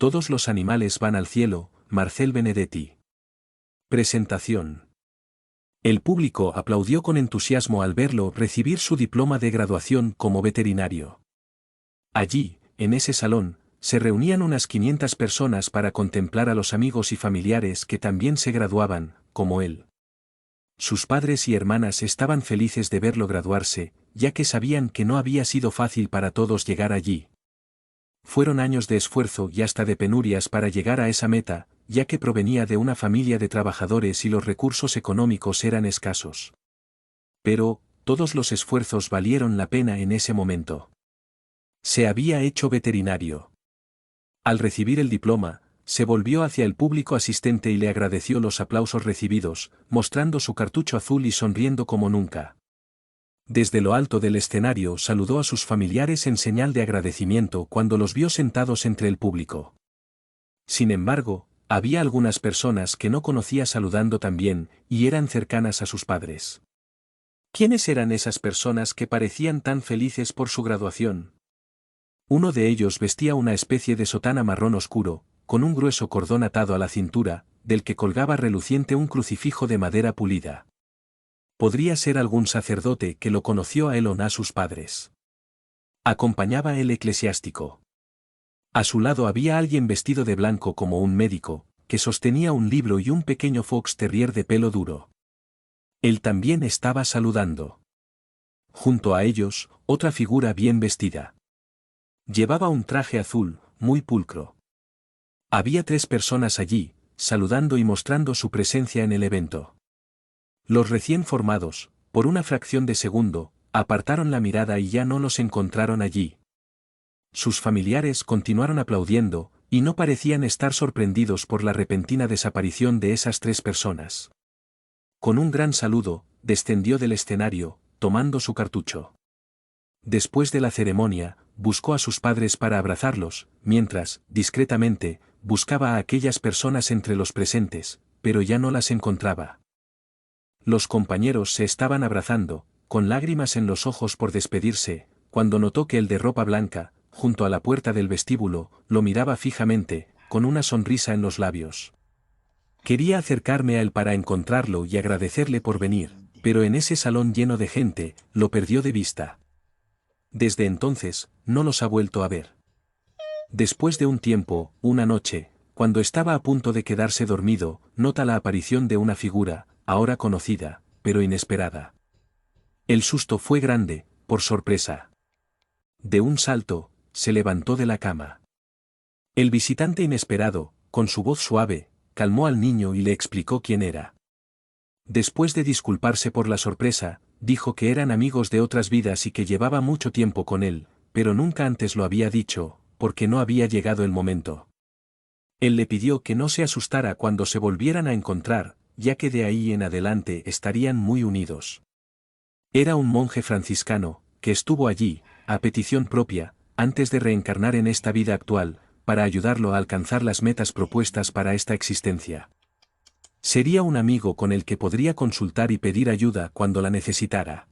Todos los animales van al cielo, Marcel Benedetti. Presentación. El público aplaudió con entusiasmo al verlo recibir su diploma de graduación como veterinario. Allí, en ese salón, se reunían unas 500 personas para contemplar a los amigos y familiares que también se graduaban, como él. Sus padres y hermanas estaban felices de verlo graduarse, ya que sabían que no había sido fácil para todos llegar allí. Fueron años de esfuerzo y hasta de penurias para llegar a esa meta, ya que provenía de una familia de trabajadores y los recursos económicos eran escasos. Pero, todos los esfuerzos valieron la pena en ese momento. Se había hecho veterinario. Al recibir el diploma, se volvió hacia el público asistente y le agradeció los aplausos recibidos, mostrando su cartucho azul y sonriendo como nunca. Desde lo alto del escenario saludó a sus familiares en señal de agradecimiento cuando los vio sentados entre el público. Sin embargo, había algunas personas que no conocía saludando también, y eran cercanas a sus padres. ¿Quiénes eran esas personas que parecían tan felices por su graduación? Uno de ellos vestía una especie de sotana marrón oscuro, con un grueso cordón atado a la cintura, del que colgaba reluciente un crucifijo de madera pulida. Podría ser algún sacerdote que lo conoció a él o a sus padres. Acompañaba el eclesiástico. A su lado había alguien vestido de blanco como un médico, que sostenía un libro y un pequeño fox terrier de pelo duro. Él también estaba saludando. Junto a ellos, otra figura bien vestida. Llevaba un traje azul, muy pulcro. Había 3 personas allí, saludando y mostrando su presencia en el evento. Los recién formados, por una fracción de segundo, apartaron la mirada y ya no los encontraron allí. Sus familiares continuaron aplaudiendo, y no parecían estar sorprendidos por la repentina desaparición de esas 3 personas. Con un gran saludo, descendió del escenario, tomando su cartucho. Después de la ceremonia, buscó a sus padres para abrazarlos, mientras, discretamente, buscaba a aquellas personas entre los presentes, pero ya no las encontraba. Los compañeros se estaban abrazando, con lágrimas en los ojos por despedirse, cuando notó que el de ropa blanca, junto a la puerta del vestíbulo, lo miraba fijamente, con una sonrisa en los labios. Quería acercarme a él para encontrarlo y agradecerle por venir, pero en ese salón lleno de gente, lo perdió de vista. Desde entonces, no los ha vuelto a ver. Después de un tiempo, una noche, cuando estaba a punto de quedarse dormido, nota la aparición de una figura, ahora conocida, pero inesperada. El susto fue grande, por sorpresa. De un salto, se levantó de la cama. El visitante inesperado, con su voz suave, calmó al niño y le explicó quién era. Después de disculparse por la sorpresa, dijo que eran amigos de otras vidas y que llevaba mucho tiempo con él, pero nunca antes lo había dicho, porque no había llegado el momento. Él le pidió que no se asustara cuando se volvieran a encontrar, ya que de ahí en adelante estarían muy unidos. Era un monje franciscano, que estuvo allí, a petición propia, antes de reencarnar en esta vida actual, para ayudarlo a alcanzar las metas propuestas para esta existencia. Sería un amigo con el que podría consultar y pedir ayuda cuando la necesitara.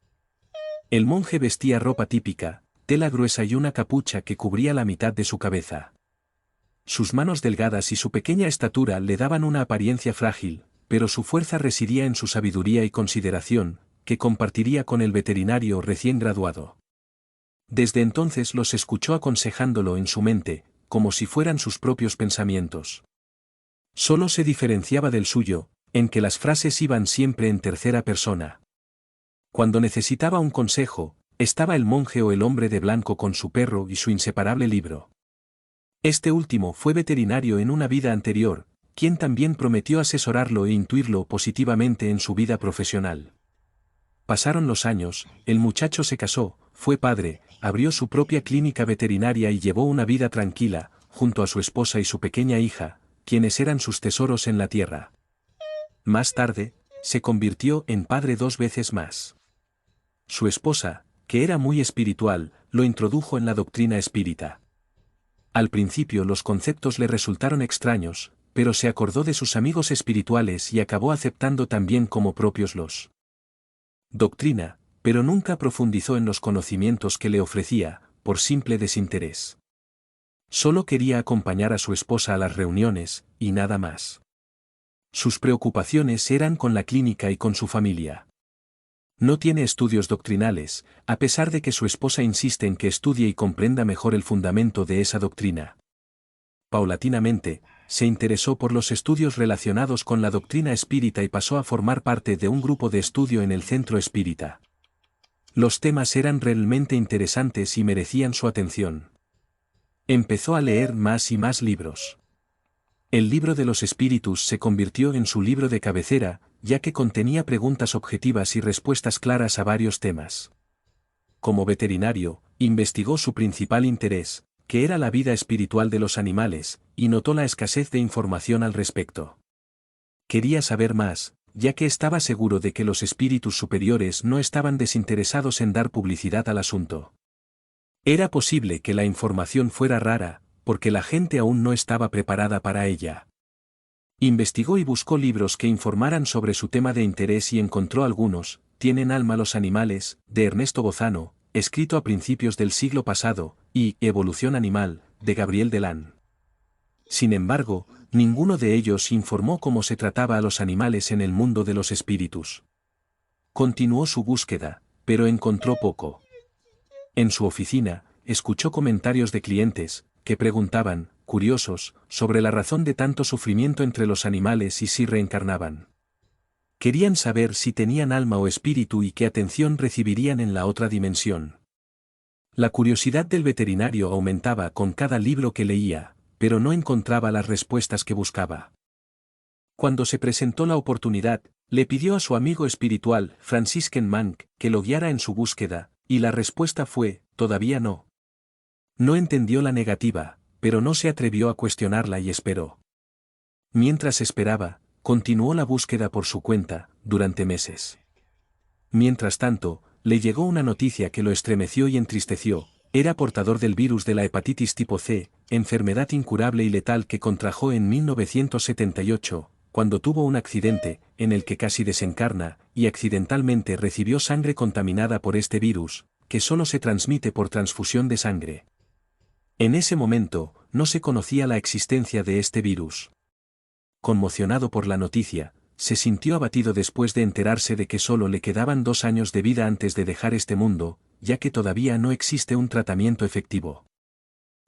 El monje vestía ropa típica, tela gruesa y una capucha que cubría la mitad de su cabeza. Sus manos delgadas y su pequeña estatura le daban una apariencia frágil, pero su fuerza residía en su sabiduría y consideración, que compartiría con el veterinario recién graduado. Desde entonces los escuchó aconsejándolo en su mente, como si fueran sus propios pensamientos. Solo se diferenciaba del suyo, en que las frases iban siempre en tercera persona. Cuando necesitaba un consejo, estaba el monje o el hombre de blanco con su perro y su inseparable libro. Este último fue veterinario en una vida anterior, quien también prometió asesorarlo e intuirlo positivamente en su vida profesional. Pasaron los años, el muchacho se casó, fue padre, abrió su propia clínica veterinaria y llevó una vida tranquila, junto a su esposa y su pequeña hija, quienes eran sus tesoros en la tierra. Más tarde, se convirtió en padre 2 veces más. Su esposa, que era muy espiritual, lo introdujo en la doctrina espírita. Al principio los conceptos le resultaron extraños, pero se acordó de sus amigos espirituales y acabó aceptando también como propios los doctrina, pero nunca profundizó en los conocimientos que le ofrecía, por simple desinterés. Solo quería acompañar a su esposa a las reuniones, y nada más. Sus preocupaciones eran con la clínica y con su familia. No tiene estudios doctrinales, a pesar de que su esposa insiste en que estudie y comprenda mejor el fundamento de esa doctrina. Paulatinamente, se interesó por los estudios relacionados con la doctrina espírita y pasó a formar parte de un grupo de estudio en el centro espírita. Los temas eran realmente interesantes y merecían su atención. Empezó a leer más y más libros. El libro de los espíritus se convirtió en su libro de cabecera, ya que contenía preguntas objetivas y respuestas claras a varios temas. Como veterinario, investigó su principal interés, que era la vida espiritual de los animales, y notó la escasez de información al respecto. Quería saber más, ya que estaba seguro de que los espíritus superiores no estaban desinteresados en dar publicidad al asunto. Era posible que la información fuera rara, porque la gente aún no estaba preparada para ella. Investigó y buscó libros que informaran sobre su tema de interés y encontró algunos: ¿Tienen alma los animales?, de Ernesto Bozano, escrito a principios del siglo pasado, y Evolución animal, de Gabriel Delan. Sin embargo, ninguno de ellos informó cómo se trataba a los animales en el mundo de los espíritus. Continuó su búsqueda, pero encontró poco. En su oficina, escuchó comentarios de clientes, que preguntaban, curiosos, sobre la razón de tanto sufrimiento entre los animales y si reencarnaban. Querían saber si tenían alma o espíritu y qué atención recibirían en la otra dimensión. La curiosidad del veterinario aumentaba con cada libro que leía, pero no encontraba las respuestas que buscaba. Cuando se presentó la oportunidad, le pidió a su amigo espiritual, Franciscan Monk, que lo guiara en su búsqueda, y la respuesta fue: todavía no. No entendió la negativa, pero no se atrevió a cuestionarla y esperó. Mientras esperaba, continuó la búsqueda por su cuenta, durante meses. Mientras tanto, le llegó una noticia que lo estremeció y entristeció: era portador del virus de la hepatitis tipo C, enfermedad incurable y letal que contrajo en 1978, cuando tuvo un accidente, en el que casi desencarna, y accidentalmente recibió sangre contaminada por este virus, que solo se transmite por transfusión de sangre. En ese momento, no se conocía la existencia de este virus. Conmocionado por la noticia, se sintió abatido después de enterarse de que solo le quedaban 2 años de vida antes de dejar este mundo, ya que todavía no existe un tratamiento efectivo.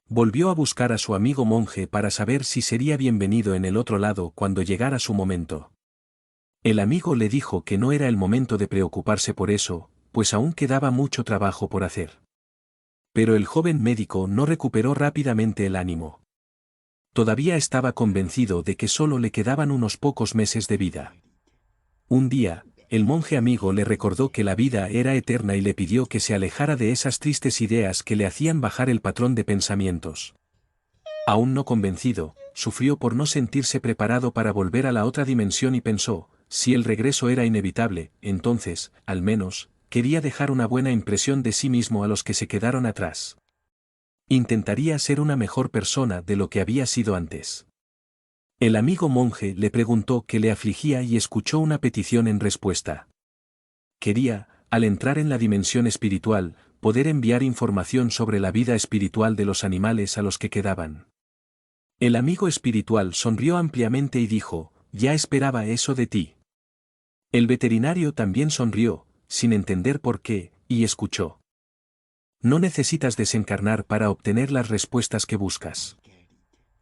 Volvió a buscar a su amigo monje para saber si sería bienvenido en el otro lado cuando llegara su momento. El amigo le dijo que no era el momento de preocuparse por eso, pues aún quedaba mucho trabajo por hacer. Pero el joven médico no recuperó rápidamente el ánimo. Todavía estaba convencido de que solo le quedaban unos pocos meses de vida. Un día, el monje amigo le recordó que la vida era eterna y le pidió que se alejara de esas tristes ideas que le hacían bajar el patrón de pensamientos. Aún no convencido, sufrió por no sentirse preparado para volver a la otra dimensión y pensó: si el regreso era inevitable, entonces, al menos, quería dejar una buena impresión de sí mismo a los que se quedaron atrás. Intentaría ser una mejor persona de lo que había sido antes. El amigo monje le preguntó qué le afligía y escuchó una petición en respuesta. Quería, al entrar en la dimensión espiritual, poder enviar información sobre la vida espiritual de los animales a los que quedaban. El amigo espiritual sonrió ampliamente y dijo: ya esperaba eso de ti. El veterinario también sonrió, sin entender por qué, y escuchó. No necesitas desencarnar para obtener las respuestas que buscas.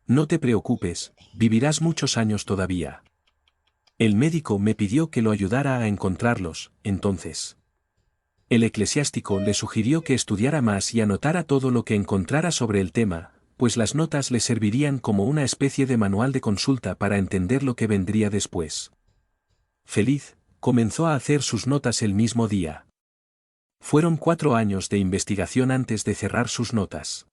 No te preocupes, vivirás muchos años todavía. El médico me pidió que lo ayudara a encontrarlos, entonces. El eclesiástico le sugirió que estudiara más y anotara todo lo que encontrara sobre el tema, pues las notas le servirían como una especie de manual de consulta para entender lo que vendría después. Feliz, comenzó a hacer sus notas el mismo día. Fueron 4 años de investigación antes de cerrar sus notas.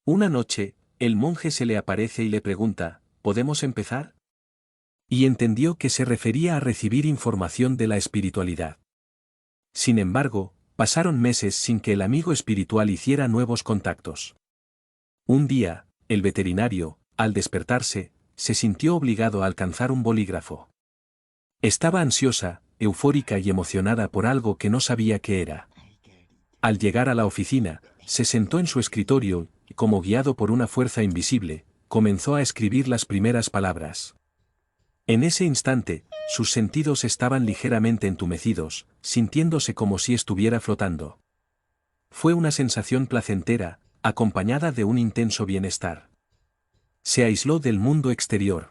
Una noche, el monje se le aparece y le pregunta: ¿podemos empezar? Y entendió que se refería a recibir información de la espiritualidad. Sin embargo, pasaron meses sin que el amigo espiritual hiciera nuevos contactos. Un día, el veterinario, al despertarse, se sintió obligado a alcanzar un bolígrafo. Estaba ansiosa, eufórica y emocionada por algo que no sabía qué era. Al llegar a la oficina, Se sentó en su escritorio y, como guiado por una fuerza invisible, comenzó a escribir las primeras palabras. En ese instante, sus sentidos estaban ligeramente entumecidos, sintiéndose como si estuviera flotando. Fue una sensación placentera, acompañada de un intenso bienestar. Se aisló del mundo exterior.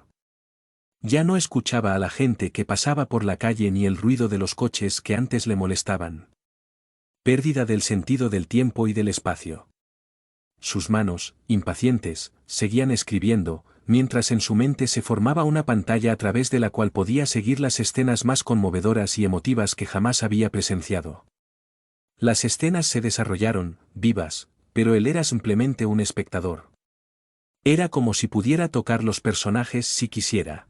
Ya no escuchaba a la gente que pasaba por la calle ni el ruido de los coches que antes le molestaban. Pérdida del sentido del tiempo y del espacio. Sus manos, impacientes, seguían escribiendo, mientras en su mente se formaba una pantalla a través de la cual podía seguir las escenas más conmovedoras y emotivas que jamás había presenciado. Las escenas se desarrollaron, vivas, pero él era simplemente un espectador. Era como si pudiera tocar los personajes si quisiera.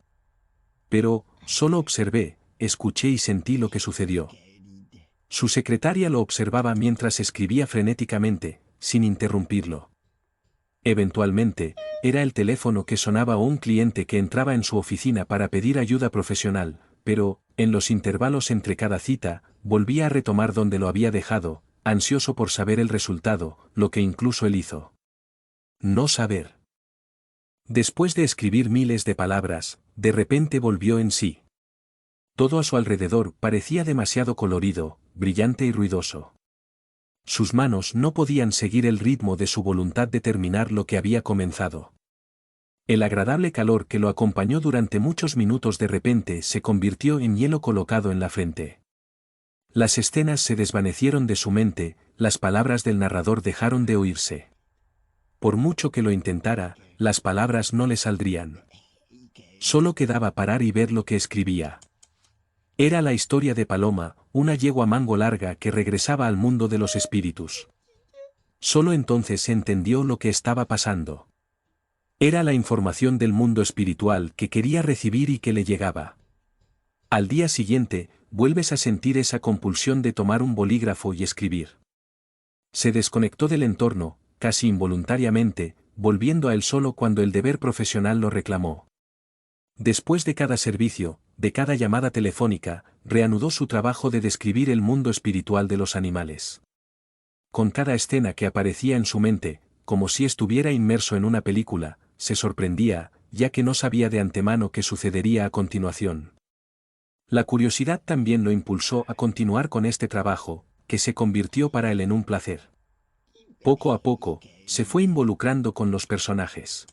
Pero, solo observé, escuché y sentí lo que sucedió. Su secretaria lo observaba mientras escribía frenéticamente, sin interrumpirlo. Eventualmente, era el teléfono que sonaba o un cliente que entraba en su oficina para pedir ayuda profesional, pero, en los intervalos entre cada cita, volvía a retomar donde lo había dejado, ansioso por saber el resultado, lo que incluso él hizo. No saber. Después de escribir miles de palabras, de repente volvió en sí. Todo a su alrededor parecía demasiado colorido, brillante y ruidoso. Sus manos no podían seguir el ritmo de su voluntad de terminar lo que había comenzado. El agradable calor que lo acompañó durante muchos minutos de repente se convirtió en hielo colocado en la frente. Las escenas se desvanecieron de su mente, las palabras del narrador dejaron de oírse. Por mucho que lo intentara, las palabras no le saldrían. Solo quedaba parar y ver lo que escribía. Era la historia de Paloma, una yegua mango larga que regresaba al mundo de los espíritus. Solo entonces entendió lo que estaba pasando. Era la información del mundo espiritual que quería recibir y que le llegaba. Al día siguiente, vuelves a sentir esa compulsión de tomar un bolígrafo y escribir. Se desconectó del entorno, casi involuntariamente, volviendo a él solo cuando el deber profesional lo reclamó. Después de cada servicio, de cada llamada telefónica, reanudó su trabajo de describir el mundo espiritual de los animales. Con cada escena que aparecía en su mente, como si estuviera inmerso en una película, se sorprendía, ya que no sabía de antemano qué sucedería a continuación. La curiosidad también lo impulsó a continuar con este trabajo, que se convirtió para él en un placer. Poco a poco, se fue involucrando con los personajes.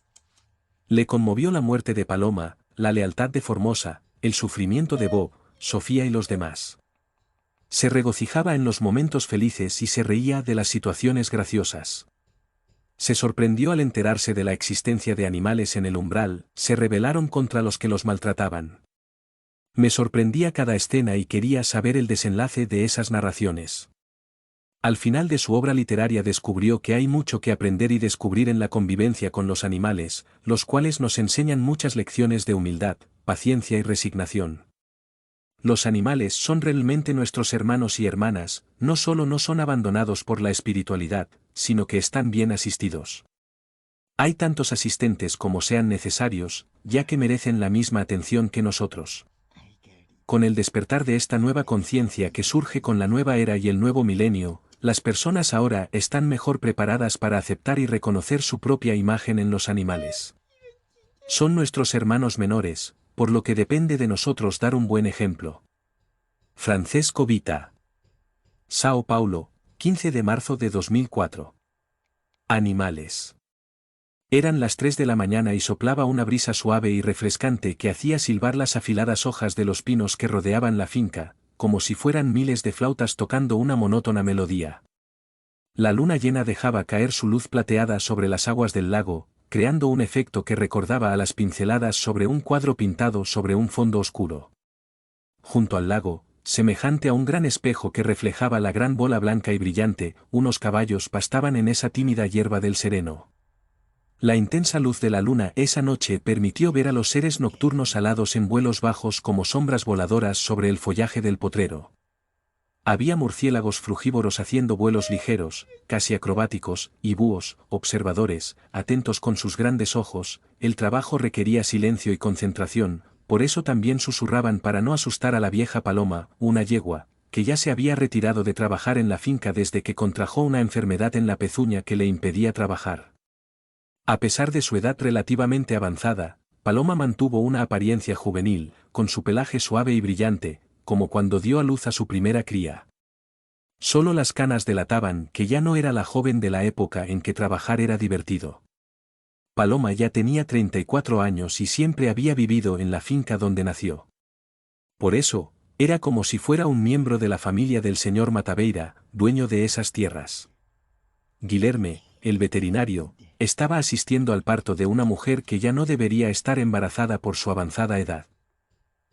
Le conmovió la muerte de Paloma, la lealtad de Formosa, el sufrimiento de Bob, Sofía y los demás. Se regocijaba en los momentos felices y se reía de las situaciones graciosas. Se sorprendió al enterarse de la existencia de animales en el umbral, se rebelaron contra los que los maltrataban. Me sorprendía cada escena y quería saber el desenlace de esas narraciones. Al final de su obra literaria descubrió que hay mucho que aprender y descubrir en la convivencia con los animales, los cuales nos enseñan muchas lecciones de humildad, paciencia y resignación. Los animales son realmente nuestros hermanos y hermanas, no solo no son abandonados por la espiritualidad, sino que están bien asistidos. Hay tantos asistentes como sean necesarios, ya que merecen la misma atención que nosotros. Con el despertar de esta nueva conciencia que surge con la nueva era y el nuevo milenio, las personas ahora están mejor preparadas para aceptar y reconocer su propia imagen en los animales. Son nuestros hermanos menores, por lo que depende de nosotros dar un buen ejemplo. Francesco Vita. Sao Paulo, 15 de marzo de 2004. Animales. Eran las 3 de la mañana y soplaba una brisa suave y refrescante que hacía silbar las afiladas hojas de los pinos que rodeaban la finca, como si fueran miles de flautas tocando una monótona melodía. La luna llena dejaba caer su luz plateada sobre las aguas del lago, creando un efecto que recordaba a las pinceladas sobre un cuadro pintado sobre un fondo oscuro. Junto al lago, semejante a un gran espejo que reflejaba la gran bola blanca y brillante, unos caballos pastaban en esa tímida hierba del sereno. La intensa luz de la luna esa noche permitió ver a los seres nocturnos alados en vuelos bajos como sombras voladoras sobre el follaje del potrero. Había murciélagos frugívoros haciendo vuelos ligeros, casi acrobáticos, y búhos, observadores, atentos con sus grandes ojos. El trabajo requería silencio y concentración, por eso también susurraban para no asustar a la vieja Paloma, una yegua, que ya se había retirado de trabajar en la finca desde que contrajo una enfermedad en la pezuña que le impedía trabajar. A pesar de su edad relativamente avanzada, Paloma mantuvo una apariencia juvenil, con su pelaje suave y brillante, como cuando dio a luz a su primera cría. Solo las canas delataban que ya no era la joven de la época en que trabajar era divertido. Paloma ya tenía 34 años y siempre había vivido en la finca donde nació. Por eso, era como si fuera un miembro de la familia del señor Matabeira, dueño de esas tierras. Guilherme, el veterinario, estaba asistiendo al parto de una mujer que ya no debería estar embarazada por su avanzada edad.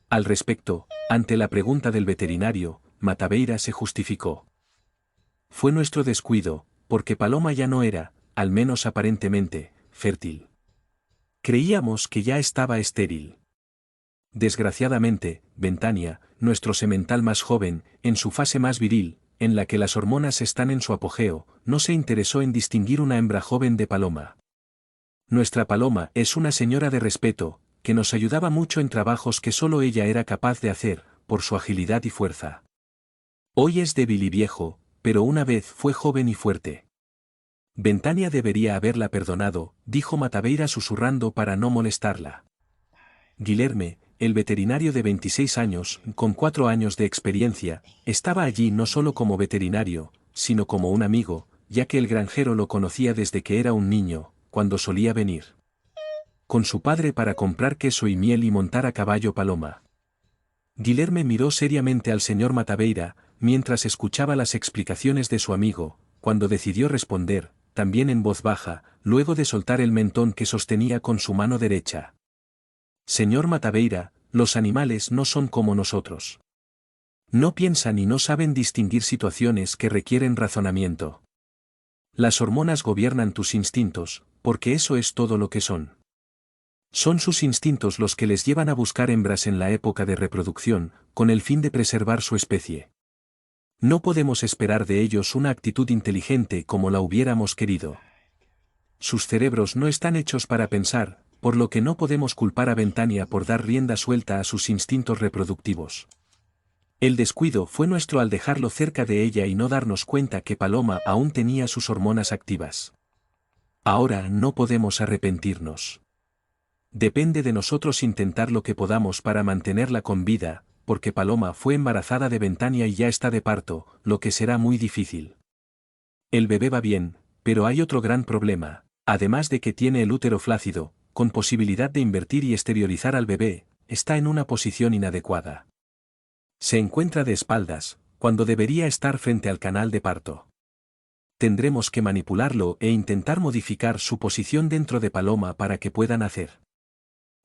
Al respecto, ante la pregunta del veterinario, Matabeira se justificó. Fue nuestro descuido, porque Paloma ya no era, al menos aparentemente, fértil. Creíamos que ya estaba estéril. Desgraciadamente, Ventania, nuestro semental más joven, en su fase más viril, en la que las hormonas están en su apogeo, no se interesó en distinguir una hembra joven de Paloma. Nuestra Paloma es una señora de respeto, que nos ayudaba mucho en trabajos que solo ella era capaz de hacer, por su agilidad y fuerza. Hoy es débil y viejo, pero una vez fue joven y fuerte. Ventania debería haberla perdonado, dijo Matabeira susurrando para no molestarla. Guilherme, el veterinario de 26 años, con 4 años de experiencia, estaba allí no solo como veterinario, sino como un amigo, ya que el granjero lo conocía desde que era un niño, cuando solía venir con su padre para comprar queso y miel y montar a caballo Paloma. Guilherme miró seriamente al señor Matabeira, mientras escuchaba las explicaciones de su amigo, cuando decidió responder, también en voz baja, luego de soltar el mentón que sostenía con su mano derecha. Señor Matabeira, los animales no son como nosotros. No piensan y no saben distinguir situaciones que requieren razonamiento. Las hormonas gobiernan tus instintos, porque eso es todo lo que son. Son sus instintos los que les llevan a buscar hembras en la época de reproducción, con el fin de preservar su especie. No podemos esperar de ellos una actitud inteligente como la hubiéramos querido. Sus cerebros no están hechos para pensar, por lo que no podemos culpar a Ventania por dar rienda suelta a sus instintos reproductivos. El descuido fue nuestro al dejarlo cerca de ella y no darnos cuenta que Paloma aún tenía sus hormonas activas. Ahora no podemos arrepentirnos. Depende de nosotros intentar lo que podamos para mantenerla con vida, porque Paloma fue embarazada de Ventania y ya está de parto, lo que será muy difícil. El bebé va bien, pero hay otro gran problema, además de que tiene el útero flácido, con posibilidad de invertir y exteriorizar al bebé, está en una posición inadecuada. Se encuentra de espaldas, cuando debería estar frente al canal de parto. Tendremos que manipularlo e intentar modificar su posición dentro de Paloma para que pueda nacer.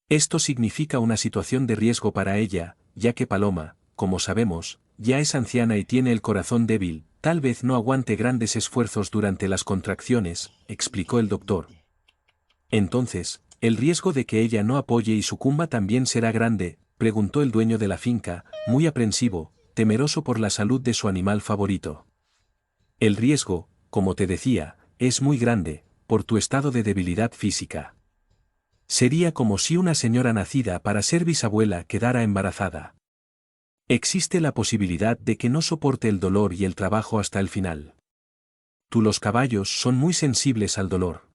Esto significa una situación de riesgo para ella, ya que Paloma, como sabemos, ya es anciana y tiene el corazón débil, tal vez no aguante grandes esfuerzos durante las contracciones, explicó el doctor. Entonces, ¿el riesgo de que ella no apoye y sucumba también será grande?, preguntó el dueño de la finca, muy aprensivo, temeroso por la salud de su animal favorito. El riesgo, como te decía, es muy grande, por tu estado de debilidad física. Sería como si una señora nacida para ser bisabuela quedara embarazada. Existe la posibilidad de que no soporte el dolor y el trabajo hasta el final. Los caballos son muy sensibles al dolor.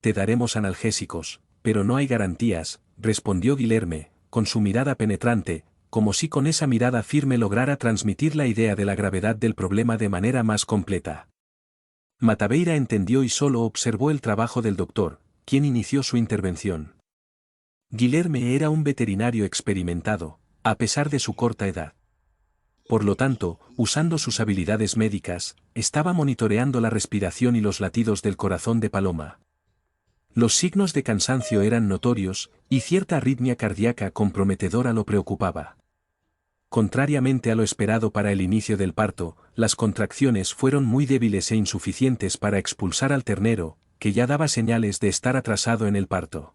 Te daremos analgésicos, pero no hay garantías, respondió Guilherme, con su mirada penetrante, como si con esa mirada firme lograra transmitir la idea de la gravedad del problema de manera más completa. Matabeira entendió y solo observó el trabajo del doctor, quien inició su intervención. Guilherme era un veterinario experimentado, a pesar de su corta edad. Por lo tanto, usando sus habilidades médicas, estaba monitoreando la respiración y los latidos del corazón de Paloma. Los signos de cansancio eran notorios, y cierta arritmia cardíaca comprometedora lo preocupaba. Contrariamente a lo esperado para el inicio del parto, las contracciones fueron muy débiles e insuficientes para expulsar al ternero, que ya daba señales de estar atrasado en el parto.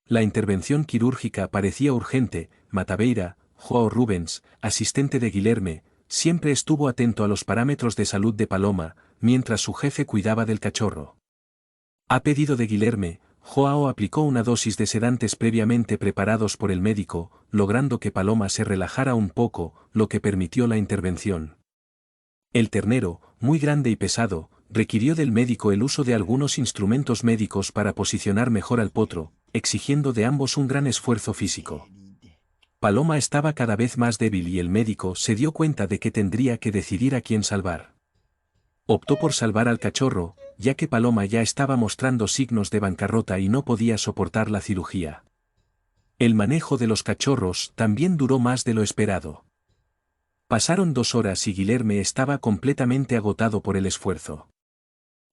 La intervención quirúrgica parecía urgente. Matabeira, João Rubens, asistente de Guilherme, siempre estuvo atento a los parámetros de salud de Paloma, mientras su jefe cuidaba del cachorro. A pedido de Guilherme, Joao aplicó una dosis de sedantes previamente preparados por el médico, logrando que Paloma se relajara un poco, lo que permitió la intervención. El ternero, muy grande y pesado, requirió del médico el uso de algunos instrumentos médicos para posicionar mejor al potro, exigiendo de ambos un gran esfuerzo físico. Paloma estaba cada vez más débil y el médico se dio cuenta de que tendría que decidir a quién salvar. Optó por salvar al cachorro, ya que Paloma ya estaba mostrando signos de bancarrota y no podía soportar la cirugía. El manejo de los cachorros también duró más de lo esperado. Pasaron 2 horas y Guilherme estaba completamente agotado por el esfuerzo.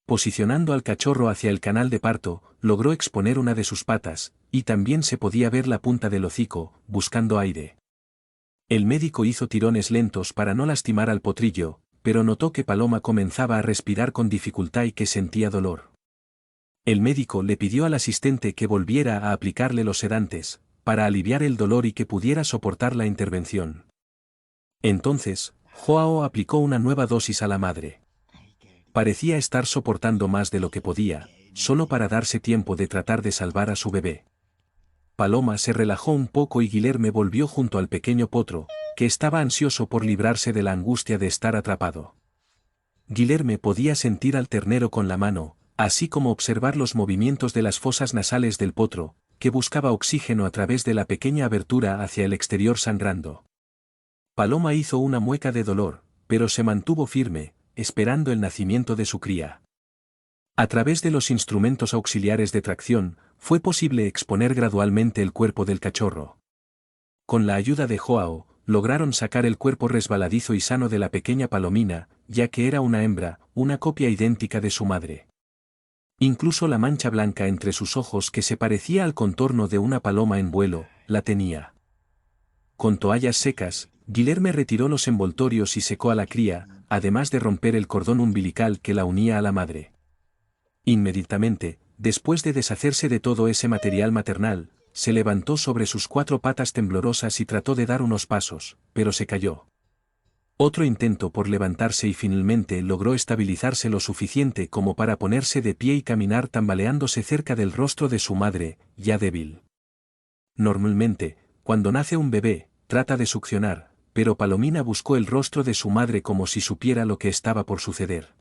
Posicionando al cachorro hacia el canal de parto, logró exponer una de sus patas, y también se podía ver la punta del hocico, buscando aire. El médico hizo tirones lentos para no lastimar al potrillo, pero notó que Paloma comenzaba a respirar con dificultad y que sentía dolor. El médico le pidió al asistente que volviera a aplicarle los sedantes, para aliviar el dolor y que pudiera soportar la intervención. Entonces, Joao aplicó una nueva dosis a la madre. Parecía estar soportando más de lo que podía, solo para darse tiempo de tratar de salvar a su bebé. Paloma se relajó un poco y Guilherme volvió junto al pequeño potro, que estaba ansioso por librarse de la angustia de estar atrapado. Guilherme podía sentir al ternero con la mano, así como observar los movimientos de las fosas nasales del potro, que buscaba oxígeno a través de la pequeña abertura hacia el exterior sangrando. Paloma hizo una mueca de dolor, pero se mantuvo firme, esperando el nacimiento de su cría. A través de los instrumentos auxiliares de tracción, fue posible exponer gradualmente el cuerpo del cachorro. Con la ayuda de Joao, lograron sacar el cuerpo resbaladizo y sano de la pequeña Palomina, ya que era una hembra, una copia idéntica de su madre. Incluso la mancha blanca entre sus ojos que se parecía al contorno de una paloma en vuelo, la tenía. Con toallas secas, Guilherme retiró los envoltorios y secó a la cría, además de romper el cordón umbilical que la unía a la madre. Inmediatamente, después de deshacerse de todo ese material maternal, se levantó sobre sus 4 patas temblorosas y trató de dar unos pasos, pero se cayó. Otro intento por levantarse y finalmente logró estabilizarse lo suficiente como para ponerse de pie y caminar tambaleándose cerca del rostro de su madre, ya débil. Normalmente, cuando nace un bebé, trata de succionar, pero Palomina buscó el rostro de su madre como si supiera lo que estaba por suceder.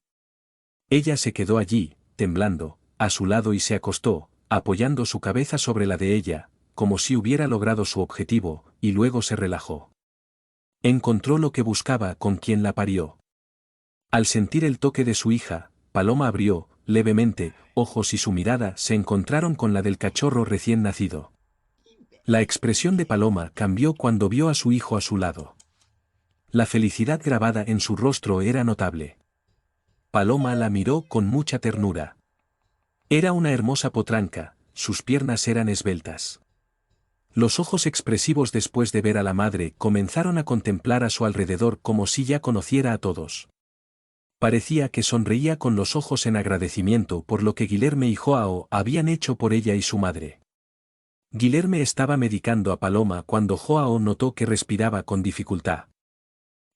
Ella se quedó allí, temblando, a su lado y se acostó, apoyando su cabeza sobre la de ella, como si hubiera logrado su objetivo, y luego se relajó. Encontró lo que buscaba con quien la parió. Al sentir el toque de su hija, Paloma abrió, levemente, ojos y su mirada se encontraron con la del cachorro recién nacido. La expresión de Paloma cambió cuando vio a su hijo a su lado. La felicidad grabada en su rostro era notable. Paloma la miró con mucha ternura. Era una hermosa potranca, sus piernas eran esbeltas. Los ojos expresivos después de ver a la madre comenzaron a contemplar a su alrededor como si ya conociera a todos. Parecía que sonreía con los ojos en agradecimiento por lo que Guilherme y Joao habían hecho por ella y su madre. Guilherme estaba medicando a Paloma cuando Joao notó que respiraba con dificultad.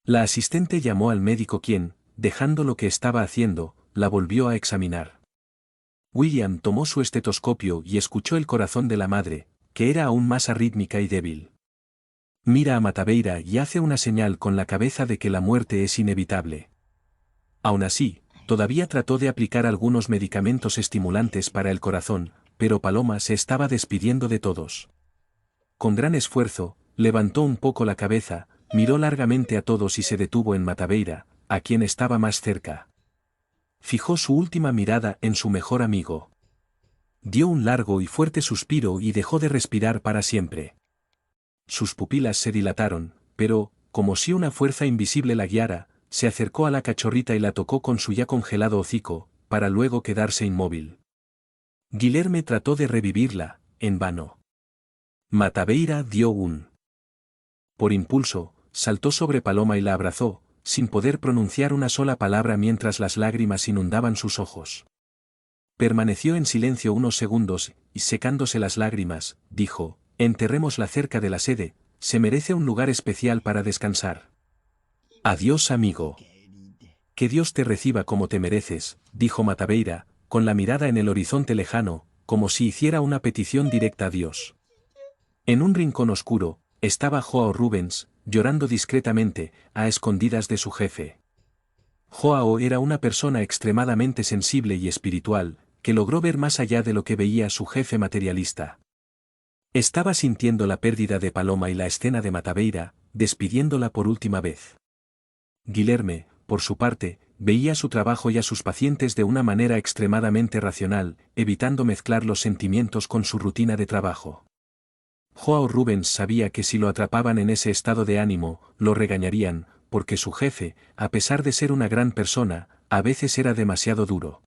La asistente llamó al médico quien, dejando lo que estaba haciendo, la volvió a examinar. William tomó su estetoscopio y escuchó el corazón de la madre, que era aún más arrítmica y débil. Mira a Matabeira y hace una señal con la cabeza de que la muerte es inevitable. Aún así, todavía trató de aplicar algunos medicamentos estimulantes para el corazón, pero Paloma se estaba despidiendo de todos. Con gran esfuerzo, levantó un poco la cabeza, miró largamente a todos y se detuvo en Matabeira, a quien estaba más cerca. Fijó su última mirada en su mejor amigo. Dio un largo y fuerte suspiro y dejó de respirar para siempre. Sus pupilas se dilataron, pero, como si una fuerza invisible la guiara, se acercó a la cachorrita y la tocó con su ya congelado hocico, para luego quedarse inmóvil. Guilherme trató de revivirla, en vano. Matabeira dio un. Por impulso, saltó sobre Paloma y la abrazó, sin poder pronunciar una sola palabra mientras las lágrimas inundaban sus ojos. Permaneció en silencio unos segundos, y secándose las lágrimas, dijo, enterrémosla cerca de la sede, se merece un lugar especial para descansar. Adiós amigo. Que Dios te reciba como te mereces, dijo Matabeira, con la mirada en el horizonte lejano, como si hiciera una petición directa a Dios. En un rincón oscuro, estaba Joao Rubens, llorando discretamente, a escondidas de su jefe. Joao era una persona extremadamente sensible y espiritual, que logró ver más allá de lo que veía su jefe materialista. Estaba sintiendo la pérdida de Paloma y la escena de Matabeira, despidiéndola por última vez. Guilherme, por su parte, veía su trabajo y a sus pacientes de una manera extremadamente racional, evitando mezclar los sentimientos con su rutina de trabajo. Joao Rubens sabía que si lo atrapaban en ese estado de ánimo, lo regañarían, porque su jefe, a pesar de ser una gran persona, a veces era demasiado duro.